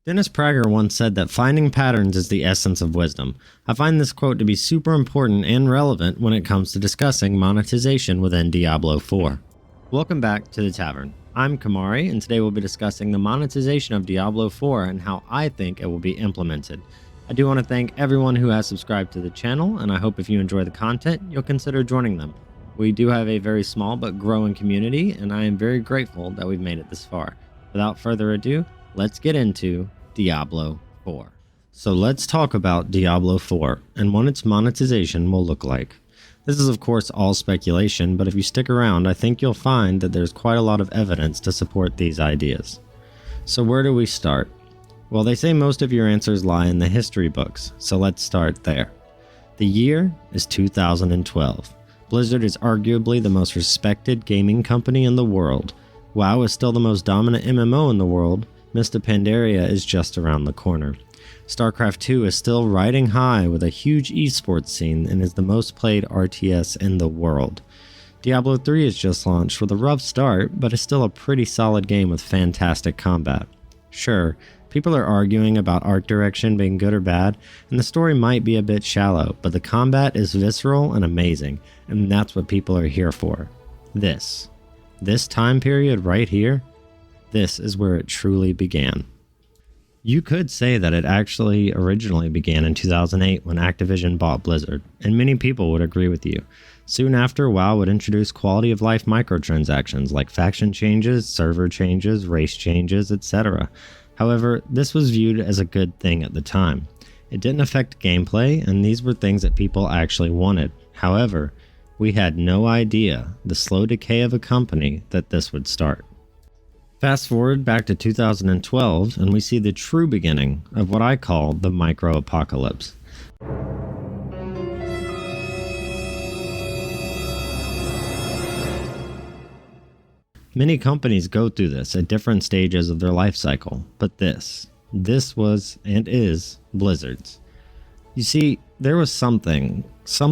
Dennis Prager once said that finding patterns is the essence of wisdom. I find this quote to be super important and relevant when it comes to discussing monetization within Diablo 4. Welcome back to the Tavern. I'm Kamari, and today we'll be discussing the monetization of Diablo 4 and how I think it will be implemented. I do want to thank everyone who has subscribed to the channel, and I hope if you enjoy the content, you'll consider joining them. We do have a very small but growing community, and I am very grateful that we've made it this far. Without further ado, let's get into Diablo 4. So let's talk about Diablo 4 and what its monetization will look like. This is of course all speculation, but if you stick around, I think you'll find that there's quite a lot of evidence to support these ideas. So where do we start? Well, they say most of your answers lie in the history books, so let's start there. The year is 2012. Blizzard is arguably the most respected gaming company in the world. WoW is still the most dominant MMO in the world. Mists of Pandaria is just around the corner. StarCraft 2 is still riding high with a huge esports scene and is the most played RTS in the world. Diablo 3 is just launched with a rough start, but is still a pretty solid game with fantastic combat. Sure, people are arguing about art direction being good or bad, and the story might be a bit shallow, but the combat is visceral and amazing, and that's what people are here for. This time period right here, this is where it truly began. You could say that it actually originally began in 2008 when Activision bought Blizzard, and many people would agree with you. Soon after, WoW would introduce quality of life microtransactions like faction changes, server changes, race changes, etc. However, this was viewed as a good thing at the time. It didn't affect gameplay, and these were things that people actually wanted. However, we had no idea the slow decay of a company that this would start. Fast forward back to 2012, and we see the true beginning of what I call the micro-apocalypse. Many companies go through this at different stages of their life cycle, but this was and is Blizzard's. You see, there was something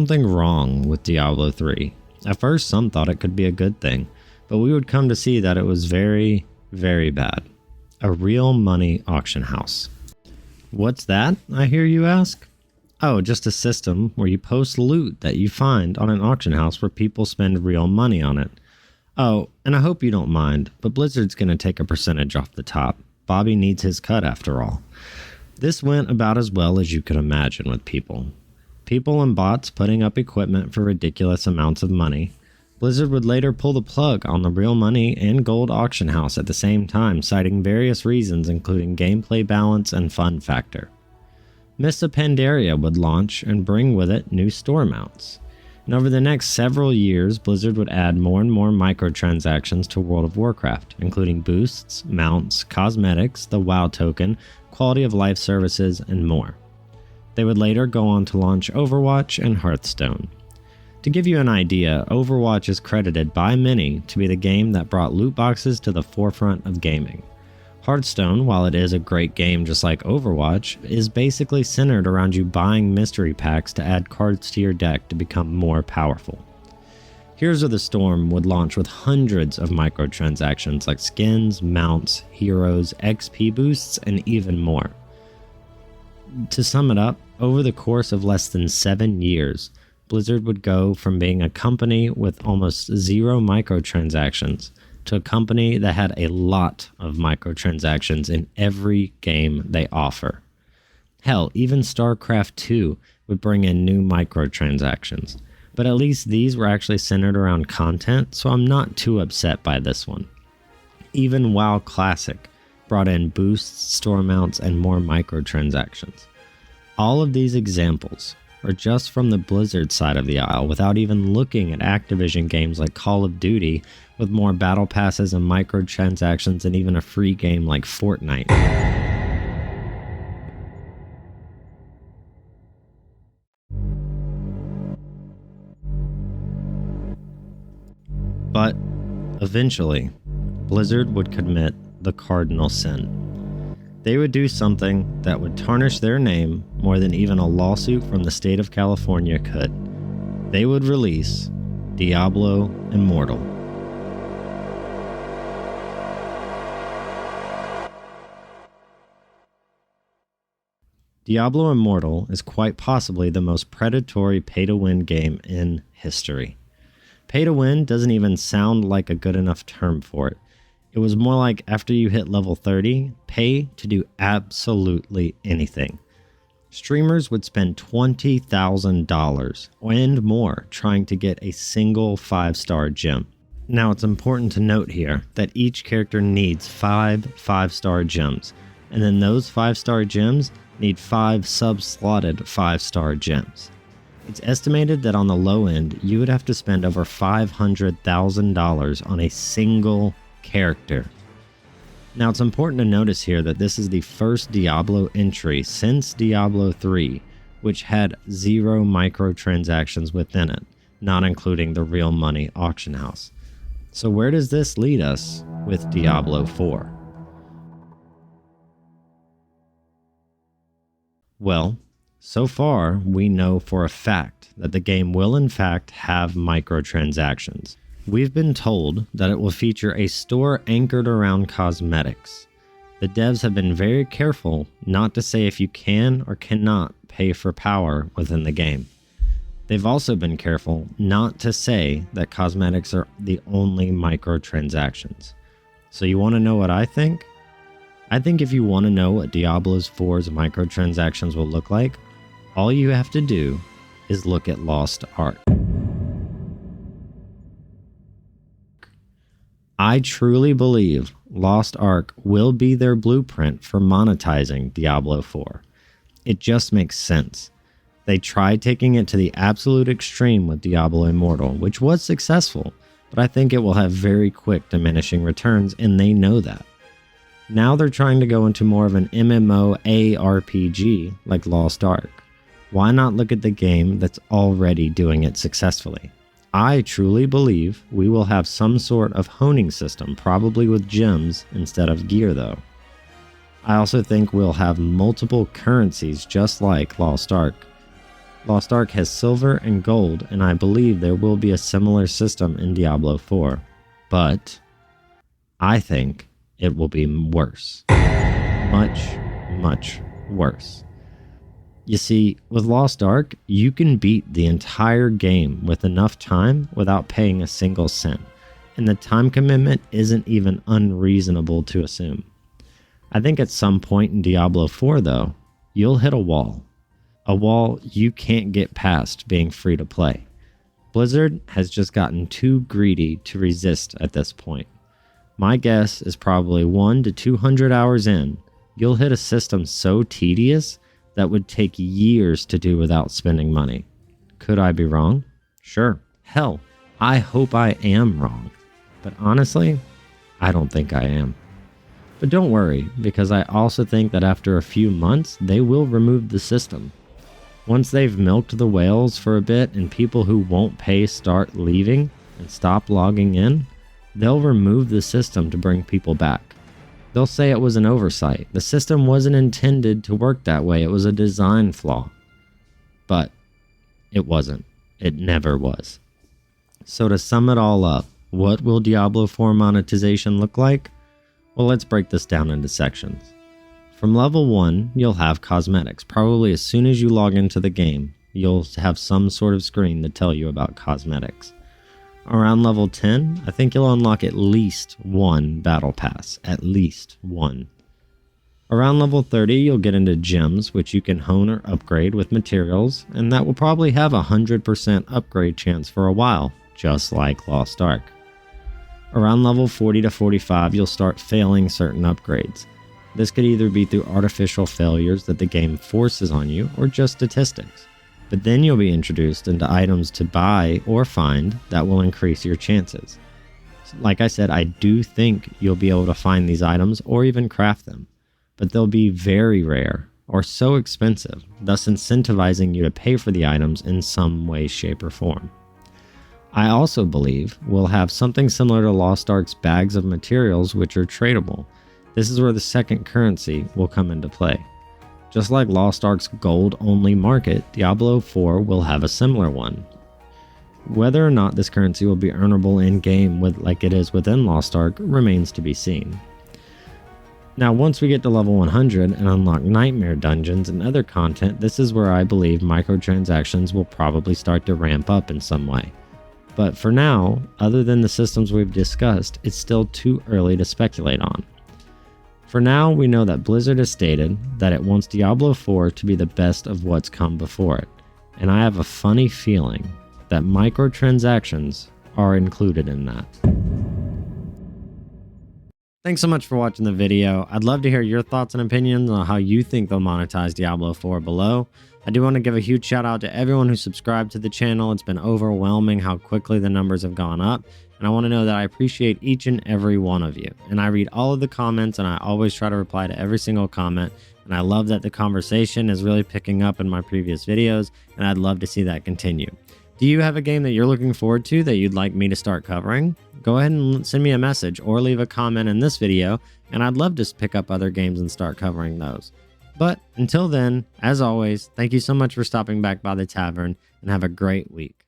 wrong with Diablo 3. At first, some thought it could be a good thing, but we would come to see that it was very bad. A real money auction house. What's that, I hear you ask? Oh, just a system where you post loot that you find on an auction house where people spend real money on it. Oh, and I hope you don't mind, but Blizzard's gonna take a percentage off the top. Bobby needs his cut after all. This went about as well as you could imagine with people. People and bots putting up equipment for ridiculous amounts of money. Blizzard would later pull the plug on the real money and gold auction house at the same time, citing various reasons including gameplay balance and fun factor. Mists of Pandaria would launch and bring with it new store mounts. And over the next several years, Blizzard would add more and more microtransactions to World of Warcraft, including boosts, mounts, cosmetics, the WoW token, quality of life services, and more. They would later go on to launch Overwatch and Hearthstone. To give you an idea, Overwatch is credited by many to be the game that brought loot boxes to the forefront of gaming. Hearthstone, while it is a great game just like Overwatch, is basically centered around you buying mystery packs to add cards to your deck to become more powerful. Heroes of the Storm would launch with hundreds of microtransactions like skins, mounts, heroes, XP boosts, and even more. To sum it up, over the course of less than 7 years, Blizzard would go from being a company with almost zero microtransactions to a company that had a lot of microtransactions in every game they offer. Hell, even StarCraft 2 would bring in new microtransactions, but at least these were actually centered around content, so I'm not too upset by this one. Even WoW Classic brought in boosts, store mounts, and more microtransactions. All of these examples are just from the Blizzard side of the aisle without even looking at Activision games like Call of Duty with more battle passes and microtransactions and even a free game like Fortnite. But eventually, Blizzard would commit the cardinal sin. They would do something that would tarnish their name more than even a lawsuit from the state of California could. They would release Diablo Immortal. Diablo Immortal is quite possibly the most predatory pay-to-win game in history. Pay-to-win doesn't even sound like a good enough term for it. It was more like after you hit level 30, pay to do absolutely anything. Streamers would spend $20,000 and more trying to get a single 5-star gem. Now it's important to note here that each character needs 5 5-star gems, and then those 5-star gems need 5 sub-slotted 5-star gems. It's estimated that on the low end, you would have to spend over $500,000 on a single character. Now it's important to notice here that this is the first Diablo entry since Diablo 3, which had 0 microtransactions within it, not including the real money auction house. So where does this lead us with Diablo 4? Well, so far we know for a fact that the game will in fact have microtransactions. We've been told that it will feature a store anchored around cosmetics. The devs have been very careful not to say if you can or cannot pay for power within the game. They've also been careful not to say that cosmetics are the only microtransactions. So you want to know what I think? I think if you want to know what Diablo 4's microtransactions will look like, all you have to do is look at Lost Ark. I truly believe Lost Ark will be their blueprint for monetizing Diablo 4. It just makes sense. They tried taking it to the absolute extreme with Diablo Immortal, which was successful, but I think it will have very quick diminishing returns, and they know that. Now they're trying to go into more of an MMO ARPG like Lost Ark. Why not look at the game that's already doing it successfully? I truly believe we will have some sort of honing system, probably with gems instead of gear though. I also think we'll have multiple currencies just like Lost Ark. Lost Ark has silver and gold, and I believe there will be a similar system in Diablo 4. But I think it will be worse. Much, much worse. You see, with Lost Ark, you can beat the entire game with enough time without paying a single cent, and the time commitment isn't even unreasonable to assume. I think at some point in Diablo 4, though, you'll hit a wall. A wall you can't get past being free to play. Blizzard has just gotten too greedy to resist at this point. My guess is probably 100 to 200 hours in, you'll hit a system so tedious that would take years to do without spending money. Could I be wrong? Sure. Hell, I hope I am wrong. But honestly, I don't think I am. But don't worry, because I also think that after a few months, they will remove the system. Once they've milked the whales for a bit and people who won't pay start leaving and stop logging in, they'll remove the system to bring people back. They'll say it was an oversight. The system wasn't intended to work that way. It was a design flaw. But it wasn't. It never was. So to sum it all up, what will Diablo 4 monetization look like? Well, let's break this down into sections. From level 1, you'll have cosmetics. Probably as soon as you log into the game, you'll have some sort of screen to tell you about cosmetics. Around level 10, I think you'll unlock at least one battle pass. At least one. Around level 30, you'll get into gems, which you can hone or upgrade with materials, and that will probably have a 100% upgrade chance for a while, just like Lost Ark. Around level 40 to 45, you'll start failing certain upgrades. This could either be through artificial failures that the game forces on you, or just statistics. But then you'll be introduced into items to buy or find that will increase your chances. Like I said, I do think you'll be able to find these items or even craft them, but they'll be very rare or so expensive, thus incentivizing you to pay for the items in some way, shape, or form. I also believe we'll have something similar to Lost Ark's bags of materials, which are tradable. This is where the second currency will come into play. Just like Lost Ark's gold-only market, Diablo 4 will have a similar one. Whether or not this currency will be earnable in-game like it is within Lost Ark remains to be seen. Now, once we get to level 100 and unlock nightmare dungeons and other content, this is where I believe microtransactions will probably start to ramp up in some way. But for now, other than the systems we've discussed, it's still too early to speculate on. For now, we know that Blizzard has stated that it wants Diablo 4 to be the best of what's come before it, and I have a funny feeling that microtransactions are included in that. Thanks so much for watching the video. I'd love to hear your thoughts and opinions on how you think they'll monetize Diablo 4 below. I do want to give a huge shout out to everyone who subscribed to the channel. It's been overwhelming how quickly the numbers have gone up. And I want to know that I appreciate each and every one of you. And I read all of the comments and I always try to reply to every single comment. And I love that the conversation is really picking up in my previous videos. And I'd love to see that continue. Do you have a game that you're looking forward to that you'd like me to start covering? Go ahead and send me a message or leave a comment in this video, and I'd love to pick up other games and start covering those. But until then, as always, thank you so much for stopping back by the tavern, and have a great week.